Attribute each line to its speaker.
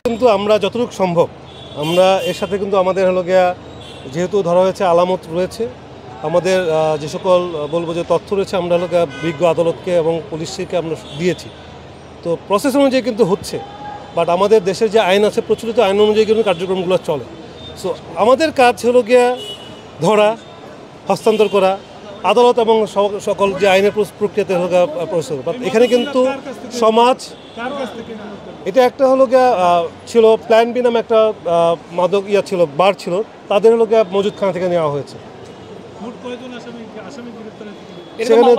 Speaker 1: কিন্তু আমরা যতটুকু সম্ভব আমরা এর সাথে কিন্তু আমাদের হলো গিয়া যেহেতু ধরা হয়েছে আলামত রয়েছে, আমাদের যে সকল বলবো যে তথ্য রয়েছে আমরা হলো গিয়া বিজ্ঞ আদালতকে এবং পুলিশকে আমরা দিয়েছি। তো প্রসেস অনুযায়ী কিন্তু হচ্ছে, বাট আমাদের দেশের যে আইন আছে প্রচলিত আইন অনুযায়ী কিন্তু কার্যক্রমগুলো চলে। সো আমাদের কাজ হলো গিয়া ধরা, হস্তান্তর করা, আদালত এবং সকল যে আইনের প্রক্রিয়াতে হলো গিয়া প্রসেস। বাট এখানে কিন্তু সমাজ এটা একটা হলো গিয়া ছিল প্ল্যান বি নামে একটা মাদক ছিল, বার ছিল, তাদের হলো গিয়া মজুদখানা থেকে নেওয়া হয়েছে। সেখানে